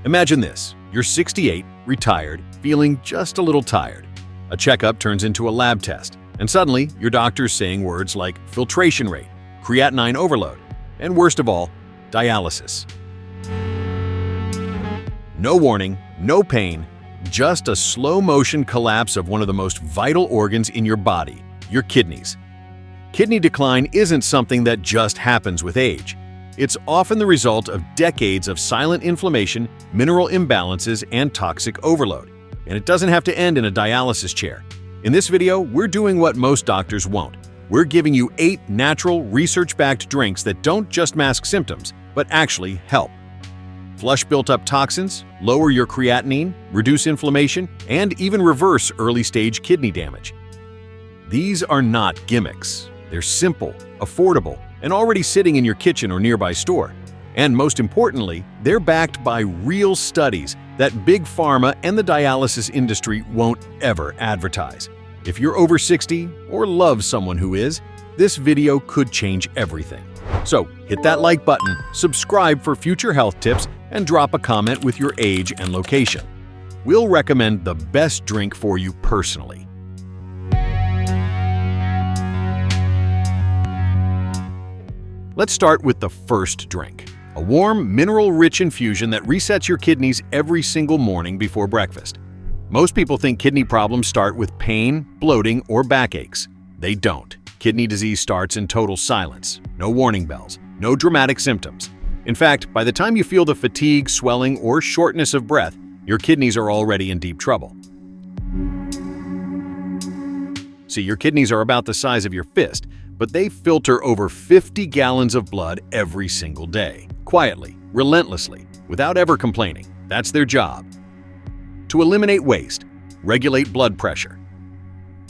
Imagine this. You're 68, retired, feeling just a little tired. A checkup turns into a lab test, and suddenly your doctor's saying words like filtration rate, creatinine overload, and worst of all, dialysis. No warning, no pain, just a slow-motion collapse of one of the most vital organs in your body, your kidneys. Kidney decline isn't something that just happens with age. It's often the result of decades of silent inflammation, mineral imbalances, and toxic overload. And it doesn't have to end in a dialysis chair. In this video, we're doing what most doctors won't. We're giving you 8 natural, research-backed drinks that don't just mask symptoms, but actually help. Flush built-up toxins, lower your creatinine, reduce inflammation, and even reverse early-stage kidney damage. These are not gimmicks. They're simple, affordable, and already sitting in your kitchen or nearby store. And most importantly, they're backed by real studies that Big Pharma and the dialysis industry won't ever advertise. If you're over 60 or love someone who is, this video could change everything. So hit that like button, subscribe for future health tips, and drop a comment with your age and location. We'll recommend the best drink for you personally. Let's start with the first drink, a warm, mineral-rich infusion that resets your kidneys every single morning before breakfast. Most people think kidney problems start with pain, bloating, or backaches. They don't. Kidney disease starts in total silence, no warning bells, no dramatic symptoms. In fact, by the time you feel the fatigue, swelling, or shortness of breath, your kidneys are already in deep trouble. See, your kidneys are about the size of your fist, but they filter over 50 gallons of blood every single day, quietly, relentlessly, without ever complaining. That's their job. To eliminate waste, regulate blood pressure,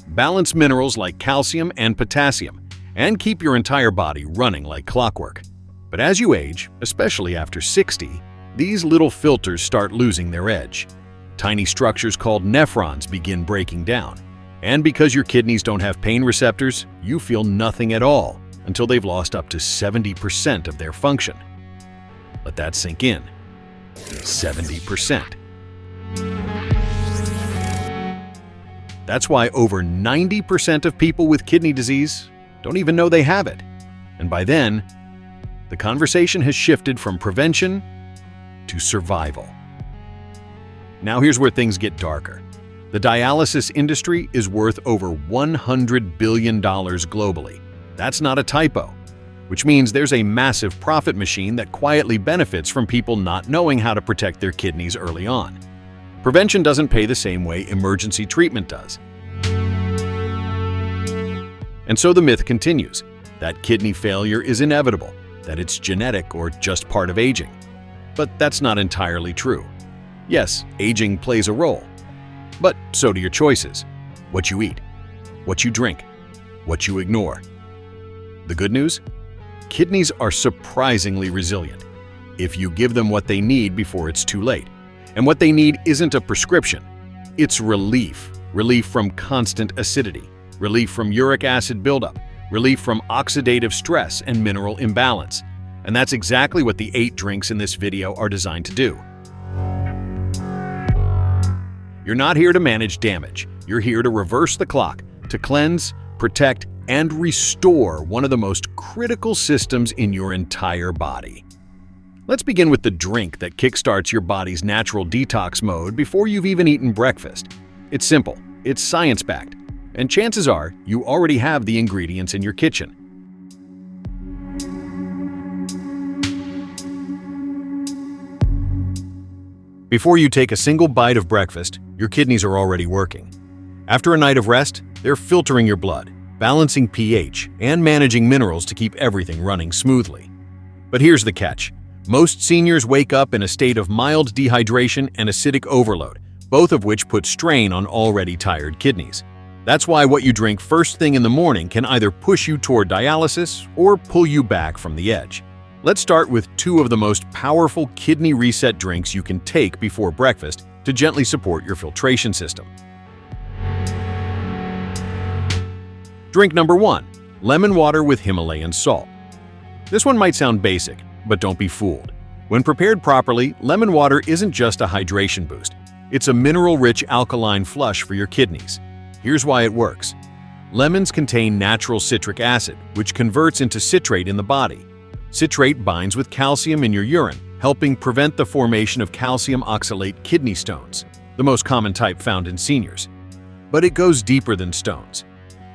balance minerals like calcium and potassium, and keep your entire body running like clockwork. But as you age, especially after 60, these little filters start losing their edge. Tiny structures called nephrons begin breaking down. And because your kidneys don't have pain receptors, you feel nothing at all until they've lost up to 70% of their function. Let that sink in. 70%. That's why over 90% of people with kidney disease don't even know they have it. And by then, the conversation has shifted from prevention to survival. Now here's where things get darker. The dialysis industry is worth over $100 billion globally. That's not a typo, which means there's a massive profit machine that quietly benefits from people not knowing how to protect their kidneys early on. Prevention doesn't pay the same way emergency treatment does. And so the myth continues, that kidney failure is inevitable, that it's genetic or just part of aging. But that's not entirely true. Yes, aging plays a role. But so do your choices, what you eat, what you drink, what you ignore. The good news? Kidneys are surprisingly resilient if you give them what they need before it's too late. And what they need isn't a prescription, it's relief. Relief from constant acidity, relief from uric acid buildup, relief from oxidative stress and mineral imbalance. And that's exactly what the 8 drinks in this video are designed to do. You're not here to manage damage. You're here to reverse the clock, to cleanse, protect, and restore one of the most critical systems in your entire body. Let's begin with the drink that kickstarts your body's natural detox mode before you've even eaten breakfast. It's simple, it's science-backed, and chances are you already have the ingredients in your kitchen. Before you take a single bite of breakfast, your kidneys are already working. After a night of rest, they're filtering your blood, balancing pH, and managing minerals to keep everything running smoothly. But here's the catch. Most seniors wake up in a state of mild dehydration and acidic overload, both of which put strain on already tired kidneys. That's why what you drink first thing in the morning can either push you toward dialysis or pull you back from the edge. Let's start with 2 of the most powerful kidney reset drinks you can take before breakfast to gently support your filtration system. Drink number 1, lemon water with Himalayan salt. This one might sound basic, but don't be fooled. When prepared properly, lemon water isn't just a hydration boost. It's a mineral-rich alkaline flush for your kidneys. Here's why it works. Lemons contain natural citric acid, which converts into citrate in the body. Citrate binds with calcium in your urine, helping prevent the formation of calcium oxalate kidney stones, the most common type found in seniors. But it goes deeper than stones.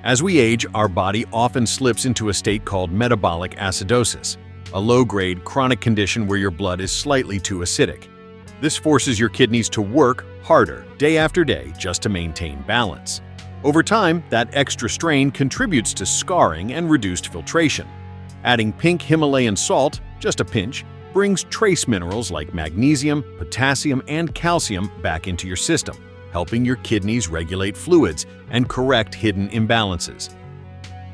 As we age, our body often slips into a state called metabolic acidosis, a low-grade chronic condition where your blood is slightly too acidic. This forces your kidneys to work harder day after day just to maintain balance. Over time, that extra strain contributes to scarring and reduced filtration. Adding pink Himalayan salt, just a pinch, brings trace minerals like magnesium, potassium, and calcium back into your system, helping your kidneys regulate fluids and correct hidden imbalances.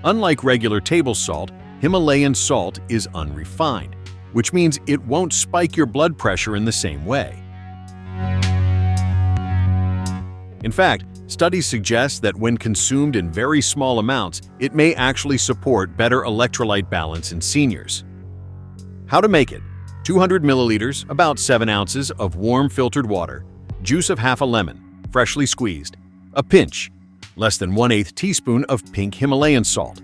Unlike regular table salt, Himalayan salt is unrefined, which means it won't spike your blood pressure in the same way. In fact, studies suggest that when consumed in very small amounts, it may actually support better electrolyte balance in seniors. How to make it: 200 milliliters, about 7 ounces of warm filtered water, juice of half a lemon, freshly squeezed, a pinch, less than 1/8 teaspoon of pink Himalayan salt.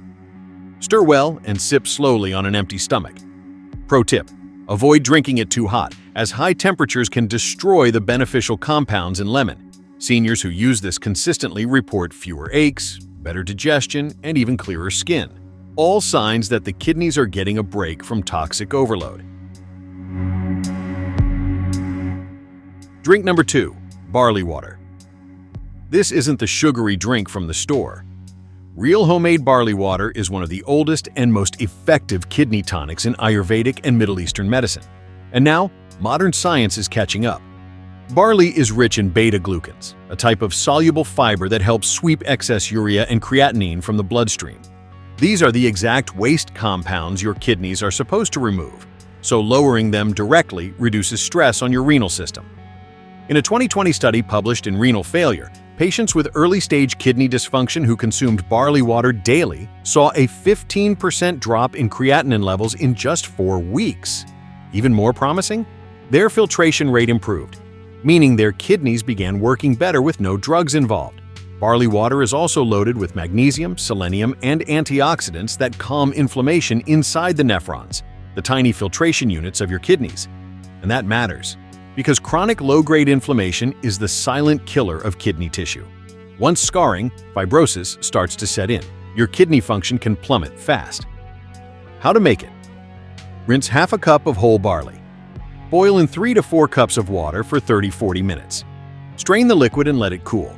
Stir well and sip slowly on an empty stomach. Pro tip: avoid drinking it too hot, as high temperatures can destroy the beneficial compounds in lemon. Seniors who use this consistently report fewer aches, better digestion, and even clearer skin. All signs that the kidneys are getting a break from toxic overload. Drink number 2, barley water. This isn't the sugary drink from the store. Real homemade barley water is one of the oldest and most effective kidney tonics in Ayurvedic and Middle Eastern medicine. And now, modern science is catching up. Barley is rich in beta-glucans, a type of soluble fiber that helps sweep excess urea and creatinine from the bloodstream. These are the exact waste compounds your kidneys are supposed to remove, so lowering them directly reduces stress on your renal system. In a 2020 study published in Renal Failure, patients with early-stage kidney dysfunction who consumed barley water daily saw a 15% drop in creatinine levels in just 4 weeks. Even more promising, their filtration rate improved, meaning their kidneys began working better with no drugs involved. Barley water is also loaded with magnesium, selenium, and antioxidants that calm inflammation inside the nephrons, the tiny filtration units of your kidneys. And that matters, because chronic low-grade inflammation is the silent killer of kidney tissue. Once scarring, fibrosis starts to set in. Your kidney function can plummet fast. How to make it: rinse half a cup of whole barley. Boil in 3 to 4 cups of water for 30–40 minutes. Strain the liquid and let it cool.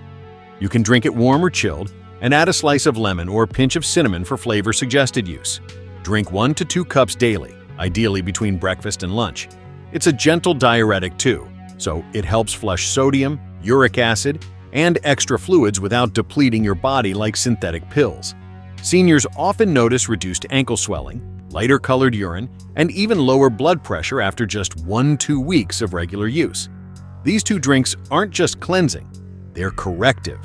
You can drink it warm or chilled, and add a slice of lemon or a pinch of cinnamon for flavor-suggested use. Drink 1 to 2 cups daily, ideally between breakfast and lunch. It's a gentle diuretic too, so it helps flush sodium, uric acid, and extra fluids without depleting your body like synthetic pills. Seniors often notice reduced ankle swelling, lighter colored urine, and even lower blood pressure after just 1–2 weeks of regular use. These 2 drinks aren't just cleansing, they're corrective.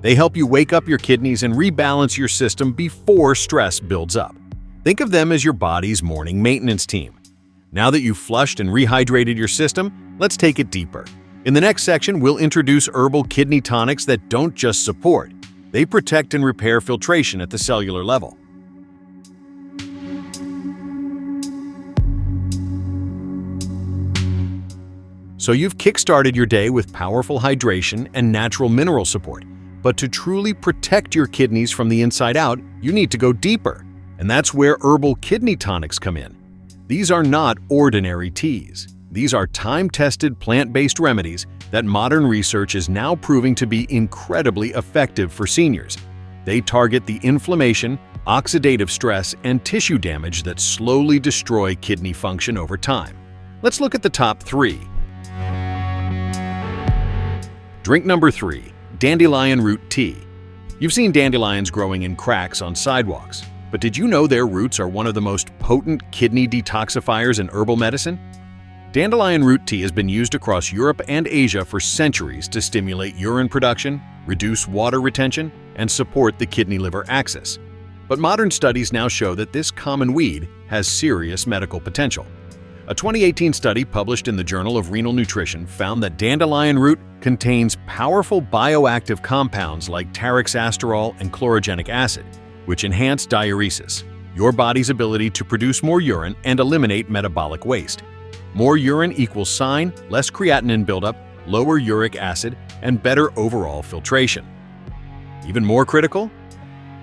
They help you wake up your kidneys and rebalance your system before stress builds up. Think of them as your body's morning maintenance team. Now that you've flushed and rehydrated your system, let's take it deeper. In the next section, we'll introduce herbal kidney tonics that don't just support, they protect and repair filtration at the cellular level. So you've kickstarted your day with powerful hydration and natural mineral support. But to truly protect your kidneys from the inside out, you need to go deeper. And that's where herbal kidney tonics come in. These are not ordinary teas. These are time-tested plant-based remedies that modern research is now proving to be incredibly effective for seniors. They target the inflammation, oxidative stress, and tissue damage that slowly destroy kidney function over time. Let's look at the top 3. Drink number 3, dandelion root tea. You've seen dandelions growing in cracks on sidewalks, but did you know their roots are one of the most potent kidney detoxifiers in herbal medicine? Dandelion root tea has been used across Europe and Asia for centuries to stimulate urine production, reduce water retention, and support the kidney-liver axis. But modern studies now show that this common weed has serious medical potential. A 2018 study published in the Journal of Renal Nutrition found that dandelion root contains powerful bioactive compounds like taraxasterol and chlorogenic acid, which enhance diuresis, your body's ability to produce more urine and eliminate metabolic waste. More urine equals sign, less creatinine buildup, lower uric acid, and better overall filtration. Even more critical?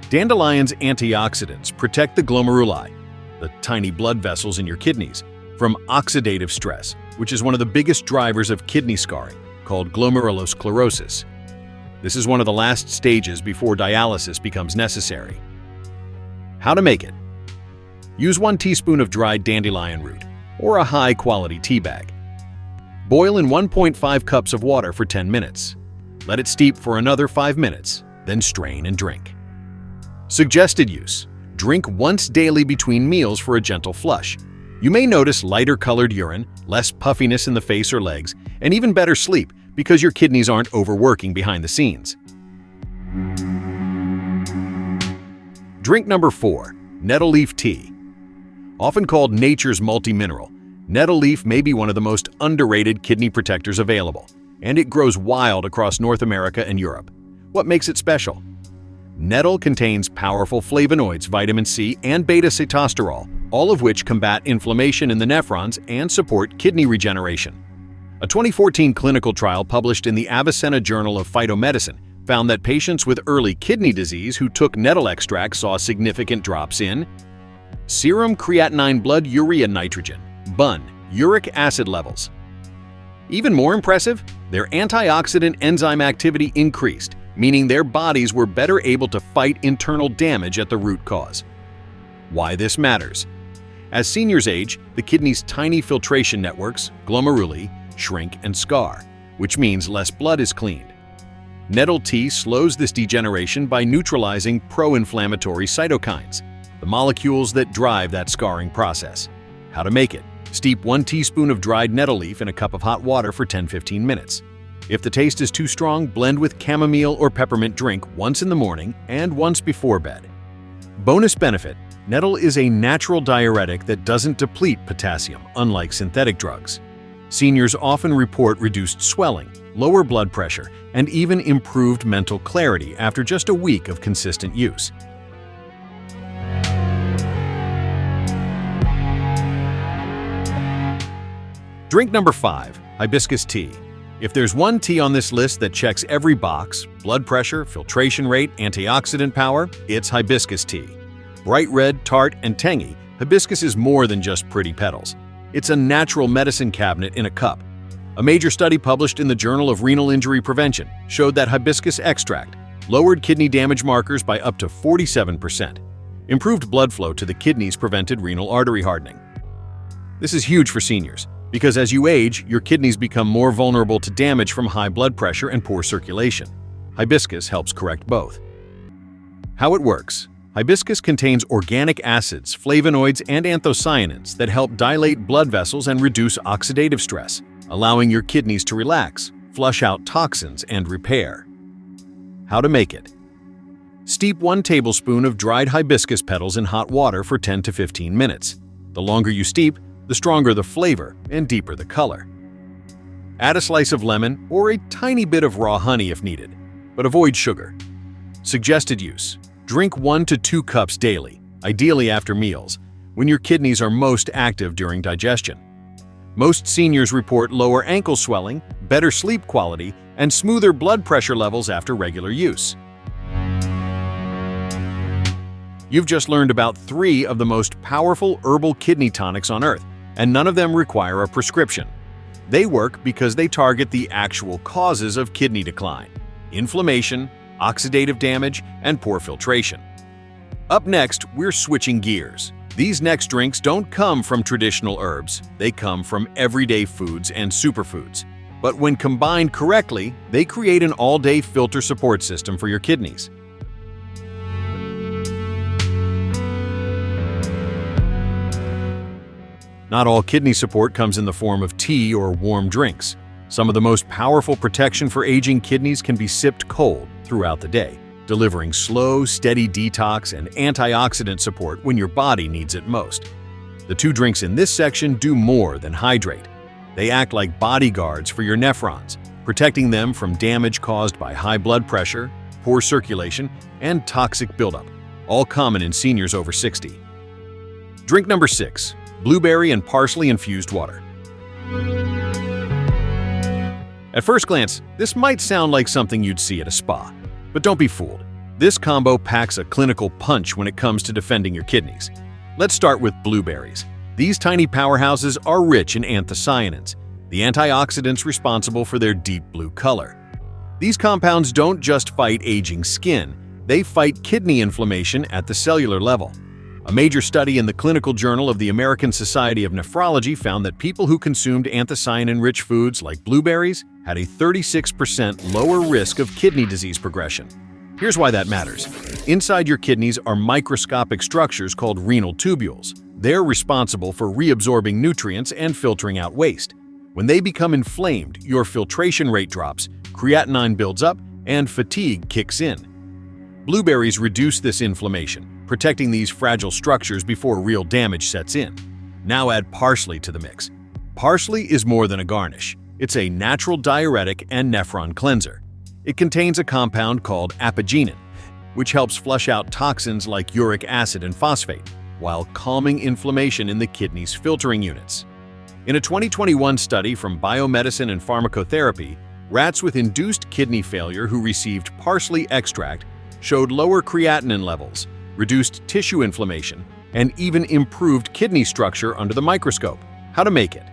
Dandelion's antioxidants protect the glomeruli, the tiny blood vessels in your kidneys, from oxidative stress, which is one of the biggest drivers of kidney scarring, called glomerulosclerosis. This is one of the last stages before dialysis becomes necessary. How to make it? Use 1 teaspoon of dried dandelion root, or a high-quality tea bag. Boil in 1.5 cups of water for 10 minutes. Let it steep for another 5 minutes, then strain and drink. Suggested use: drink once daily between meals for a gentle flush. You may notice lighter colored urine, less puffiness in the face or legs, and even better sleep because your kidneys aren't overworking behind the scenes. Drink number 4, nettle leaf tea. Often called nature's multi-mineral, nettle leaf may be one of the most underrated kidney protectors available, and it grows wild across North America and Europe. What makes it special? Nettle contains powerful flavonoids, vitamin C, and beta-sitosterol, all of which combat inflammation in the nephrons and support kidney regeneration. A 2014 clinical trial published in the Avicenna Journal of Phytomedicine found that patients with early kidney disease who took nettle extract saw significant drops in serum creatinine blood urea nitrogen, BUN, uric acid levels. Even more impressive, their antioxidant enzyme activity increased, meaning their bodies were better able to fight internal damage at the root cause. Why this matters? As seniors age, the kidney's tiny filtration networks, glomeruli, shrink and scar, which means less blood is cleaned. Nettle tea slows this degeneration by neutralizing pro-inflammatory cytokines, the molecules that drive that scarring process. How to make it? Steep 1 teaspoon of dried nettle leaf in a cup of hot water for 10-15 minutes. If the taste is too strong, blend with chamomile or peppermint drink once in the morning and once before bed. Bonus benefit: nettle is a natural diuretic that doesn't deplete potassium, unlike synthetic drugs. Seniors often report reduced swelling, lower blood pressure, and even improved mental clarity after just a week of consistent use. Drink number 5, hibiscus tea. If there's one tea on this list that checks every box, blood pressure, filtration rate, antioxidant power, it's hibiscus tea. Bright red, tart, and tangy, hibiscus is more than just pretty petals. It's a natural medicine cabinet in a cup. A major study published in the Journal of Renal Injury Prevention showed that hibiscus extract lowered kidney damage markers by up to 47%. Improved blood flow to the kidneys prevented renal artery hardening. This is huge for seniors, because as you age, your kidneys become more vulnerable to damage from high blood pressure and poor circulation. Hibiscus helps correct both. How it works: hibiscus contains organic acids, flavonoids, and anthocyanins that help dilate blood vessels and reduce oxidative stress, allowing your kidneys to relax, flush out toxins, and repair. How to make it? Steep 1 tablespoon of dried hibiscus petals in hot water for 10 to 15 minutes. The longer you steep, the stronger the flavor and deeper the color. Add a slice of lemon or a tiny bit of raw honey if needed, but avoid sugar. Suggested use: drink 1 to 2 cups daily, ideally after meals, when your kidneys are most active during digestion. Most seniors report lower ankle swelling, better sleep quality, and smoother blood pressure levels after regular use. You've just learned about 3 of the most powerful herbal kidney tonics on earth, and none of them require a prescription. They work because they target the actual causes of kidney decline: inflammation, oxidative damage, and poor filtration. Up next, we're switching gears. These next drinks don't come from traditional herbs, they come from everyday foods and superfoods. But when combined correctly, they create an all-day filter support system for your kidneys. Not all kidney support comes in the form of tea or warm drinks. Some of the most powerful protection for aging kidneys can be sipped cold throughout the day, delivering slow, steady detox and antioxidant support when your body needs it most. The 2 drinks in this section do more than hydrate. They act like bodyguards for your nephrons, protecting them from damage caused by high blood pressure, poor circulation, and toxic buildup, all common in seniors over 60. Drink number 6, blueberry and parsley infused water. At first glance, this might sound like something you'd see at a spa, but don't be fooled. This combo packs a clinical punch when it comes to defending your kidneys. Let's start with blueberries. These tiny powerhouses are rich in anthocyanins, the antioxidants responsible for their deep blue color. These compounds don't just fight aging skin, they fight kidney inflammation at the cellular level. A major study in the Clinical Journal of the American Society of Nephrology found that people who consumed anthocyanin-rich foods like blueberries had a 36% lower risk of kidney disease progression. Here's why that matters. Inside your kidneys are microscopic structures called renal tubules. They're responsible for reabsorbing nutrients and filtering out waste. When they become inflamed, your filtration rate drops, creatinine builds up, and fatigue kicks in. Blueberries reduce this inflammation, protecting these fragile structures before real damage sets in. Now add parsley to the mix. Parsley is more than a garnish. It's a natural diuretic and nephron cleanser. It contains a compound called apigenin, which helps flush out toxins like uric acid and phosphate, while calming inflammation in the kidney's filtering units. In a 2021 study from Biomedicine and Pharmacotherapy, rats with induced kidney failure who received parsley extract showed lower creatinine levels, reduced tissue inflammation, and even improved kidney structure under the microscope. How to make it?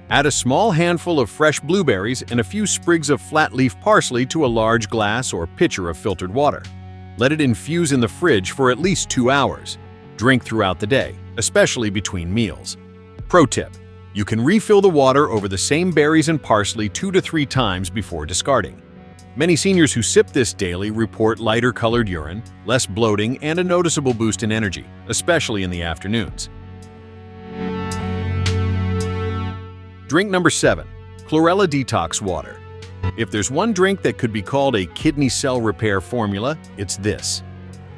Add a small handful of fresh blueberries and a few sprigs of flat-leaf parsley to a large glass or pitcher of filtered water. Let it infuse in the fridge for at least 2 hours. Drink throughout the day, especially between meals. Pro tip: you can refill the water over the same berries and parsley 2 to 3 times before discarding. Many seniors who sip this daily report lighter-colored urine, less bloating, and a noticeable boost in energy, especially in the afternoons. Drink number 7, chlorella detox water. If there's one drink that could be called a kidney cell repair formula, it's this.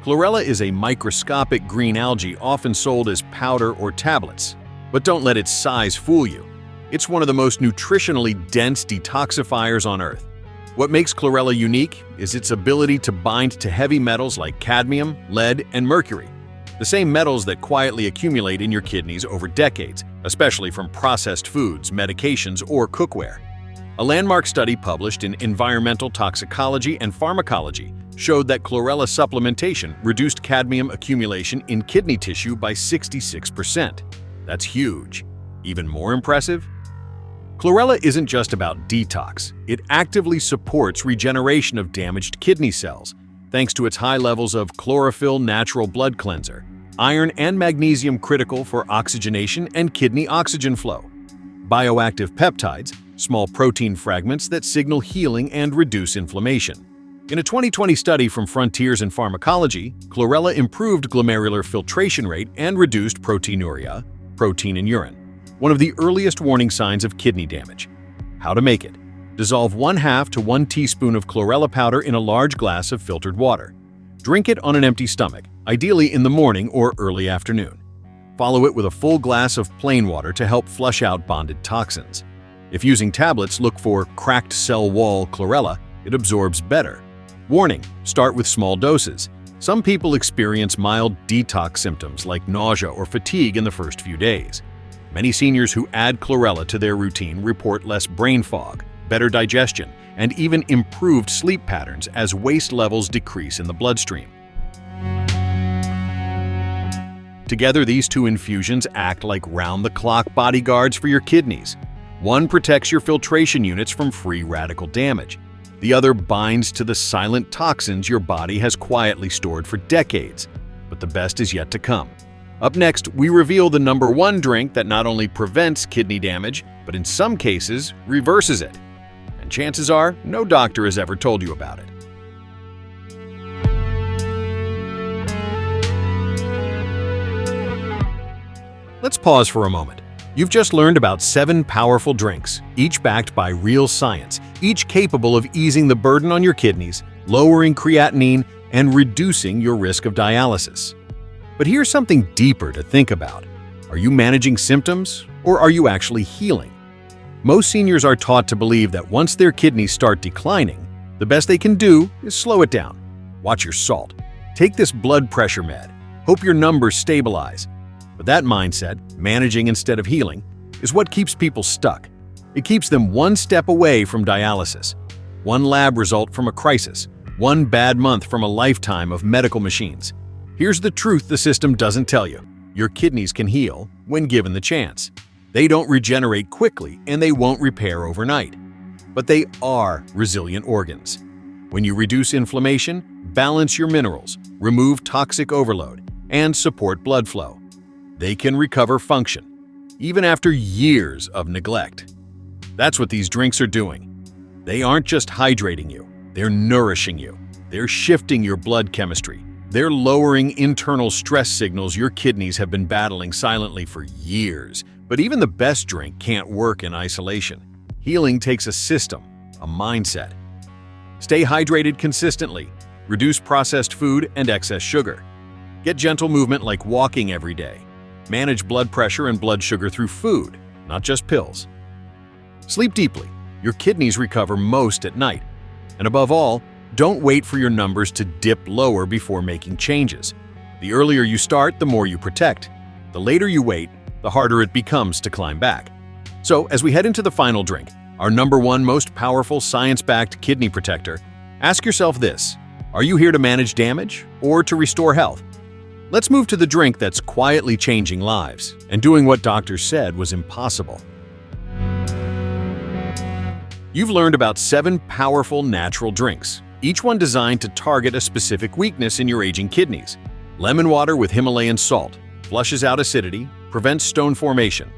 Chlorella is a microscopic green algae often sold as powder or tablets. But don't let its size fool you. It's one of the most nutritionally dense detoxifiers on Earth. What makes chlorella unique is its ability to bind to heavy metals like cadmium, lead, and mercury, the same metals that quietly accumulate in your kidneys over decades, especially from processed foods, medications, or cookware. A landmark study published in Environmental Toxicology and Pharmacology showed that chlorella supplementation reduced cadmium accumulation in kidney tissue by 66%. That's huge. Even more impressive? Chlorella isn't just about detox. It actively supports regeneration of damaged kidney cells, thanks to its high levels of chlorophyll natural blood cleanser, iron and magnesium critical for oxygenation and kidney oxygen flow, bioactive peptides, small protein fragments that signal healing and reduce inflammation. In a 2020 study from Frontiers in Pharmacology, chlorella improved glomerular filtration rate and reduced proteinuria, protein in urine, one of the earliest warning signs of kidney damage. How to make it? Dissolve 1/2 to 1 teaspoon of chlorella powder in a large glass of filtered water. Drink it on an empty stomach, ideally in the morning or early afternoon. Follow it with a full glass of plain water to help flush out bonded toxins. If using tablets, look for cracked cell wall chlorella. It absorbs better. Warning: start with small doses. Some people experience mild detox symptoms like nausea or fatigue in the first few days. Many seniors who add chlorella to their routine report less brain fog, better digestion, and even improved sleep patterns as waste levels decrease in the bloodstream. Together, these 2 infusions act like round-the-clock bodyguards for your kidneys. One protects your filtration units from free radical damage. The other binds to the silent toxins your body has quietly stored for decades. But the best is yet to come. Up next, we reveal the number 1 drink that not only prevents kidney damage, but in some cases, reverses it. And chances are, no doctor has ever told you about it. Let's pause for a moment. You've just learned about 7 powerful drinks, each backed by real science, each capable of easing the burden on your kidneys, lowering creatinine, and reducing your risk of dialysis. But here's something deeper to think about. Are you managing symptoms, or are you actually healing? Most seniors are taught to believe that once their kidneys start declining, the best they can do is slow it down. Watch your salt. Take this blood pressure med. Hope your numbers stabilize. But that mindset, managing instead of healing, is what keeps people stuck. It keeps them one step away from dialysis, one lab result from a crisis, one bad month from a lifetime of medical machines. Here's the truth the system doesn't tell you. Your kidneys can heal when given the chance. They don't regenerate quickly and they won't repair overnight. But they are resilient organs. When you reduce inflammation, balance your minerals, remove toxic overload, and support blood flow, they can recover function, even after years of neglect. That's what these drinks are doing. They aren't just hydrating you, they're nourishing you. They're shifting your blood chemistry. They're lowering internal stress signals your kidneys have been battling silently for years. But even the best drink can't work in isolation. Healing takes a system, a mindset. Stay hydrated consistently. Reduce processed food and excess sugar. Get gentle movement like walking every day. Manage blood pressure and blood sugar through food, not just pills. Sleep deeply. Your kidneys recover most at night. And above all, don't wait for your numbers to dip lower before making changes. The earlier you start, the more you protect. The later you wait, the harder it becomes to climb back. So, as we head into the final drink, our #1 most powerful science-backed kidney protector, ask yourself this: are you here to manage damage or to restore health? Let's move to the drink that's quietly changing lives and doing what doctors said was impossible. You've learned about 7 powerful natural drinks, each one designed to target a specific weakness in your aging kidneys. Lemon water with Himalayan salt flushes out acidity, prevents stone formation.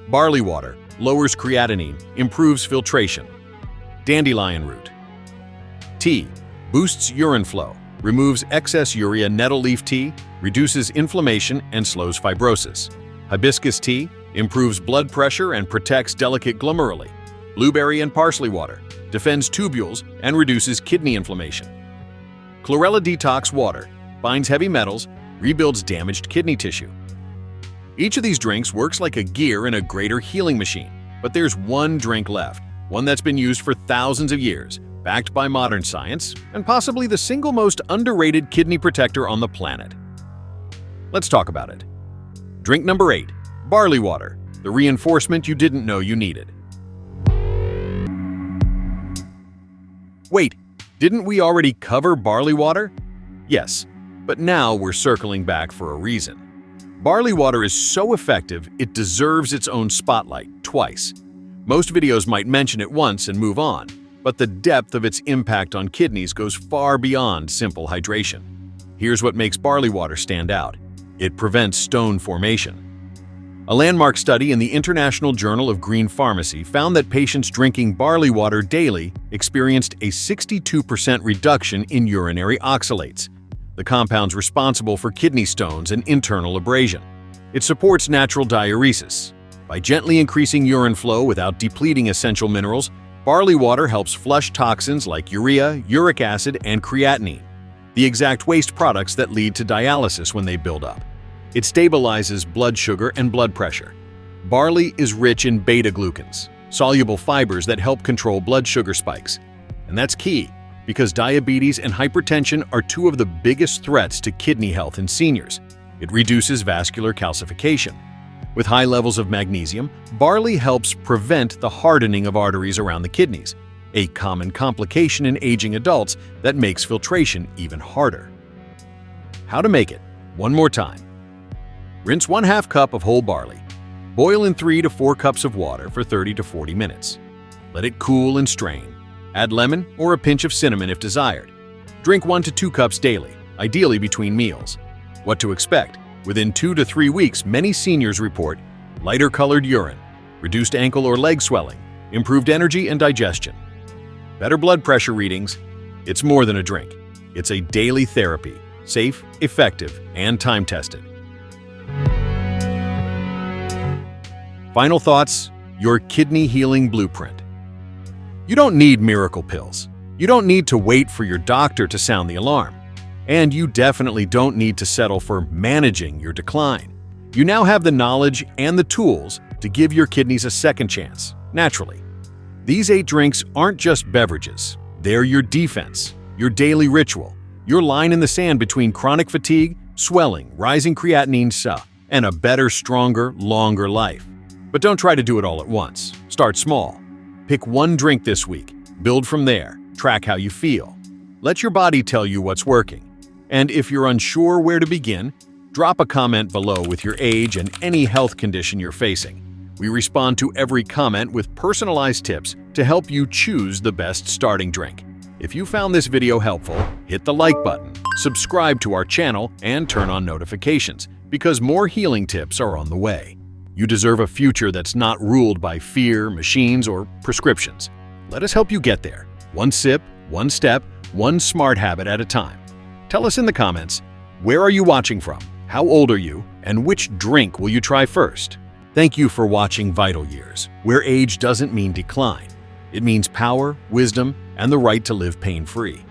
Barley water lowers creatinine, improves filtration. Dandelion root tea boosts urine flow, removes excess urea. Nettle leaf tea reduces inflammation and slows fibrosis. Hibiscus tea improves blood pressure and protects delicate glomeruli. Blueberry and parsley water defends tubules and reduces kidney inflammation. Chlorella detox water binds heavy metals, rebuilds damaged kidney tissue. Each of these drinks works like a gear in a greater healing machine, but there's one drink left, one that's been used for thousands of years, backed by modern science, and possibly the single most underrated kidney protector on the planet. Let's talk about it. Drink number 8, barley water, the reinforcement you didn't know you needed. Wait, didn't we already cover barley water? Yes, but now we're circling back for a reason. Barley water is so effective, it deserves its own spotlight twice. Most videos might mention it once and move on, but the depth of its impact on kidneys goes far beyond simple hydration. Here's what makes barley water stand out. It prevents stone formation. A landmark study in the International Journal of Green Pharmacy found that patients drinking barley water daily experienced a 62% reduction in urinary oxalates, the compounds responsible for kidney stones and internal abrasion. It supports natural diuresis. By gently increasing urine flow without depleting essential minerals, barley water helps flush toxins like urea, uric acid, and creatinine, the exact waste products that lead to dialysis when they build up. It stabilizes blood sugar and blood pressure. Barley is rich in beta-glucans, soluble fibers that help control blood sugar spikes. And that's key, because diabetes and hypertension are 2 of the biggest threats to kidney health in seniors. It reduces vascular calcification. With high levels of magnesium, barley helps prevent the hardening of arteries around the kidneys, a common complication in aging adults that makes filtration even harder. How to make it? One more time. Rinse 1/2 cup of whole barley. Boil in 3 to 4 cups of water for 30 to 40 minutes. Let it cool and strain. Add lemon or a pinch of cinnamon if desired. Drink 1 to 2 cups daily, ideally between meals. What to expect? Within 2 to 3 weeks, many seniors report lighter colored urine, reduced ankle or leg swelling, improved energy and digestion, better blood pressure readings. It's more than a drink. It's a daily therapy, safe, effective, and time-tested. Final thoughts: your kidney healing blueprint. You don't need miracle pills. You don't need to wait for your doctor to sound the alarm. And you definitely don't need to settle for managing your decline. You now have the knowledge and the tools to give your kidneys a second chance, naturally. These 8 drinks aren't just beverages. They're your defense, your daily ritual, your line in the sand between chronic fatigue, swelling, rising creatinine, and a better, stronger, longer life. But don't try to do it all at once. Start small. Pick one drink this week. Build from there. Track how you feel. Let your body tell you what's working. And if you're unsure where to begin, drop a comment below with your age and any health condition you're facing. We respond to every comment with personalized tips to help you choose the best starting drink. If you found this video helpful, hit the like button, subscribe to our channel, and turn on notifications, because more healing tips are on the way. You deserve a future that's not ruled by fear, machines, or prescriptions. Let us help you get there. One sip, one step, one smart habit at a time. Tell us in the comments, where are you watching from? How old are you? And which drink will you try first? Thank you for watching Vital Years, where age doesn't mean decline. It means power, wisdom, and the right to live pain-free.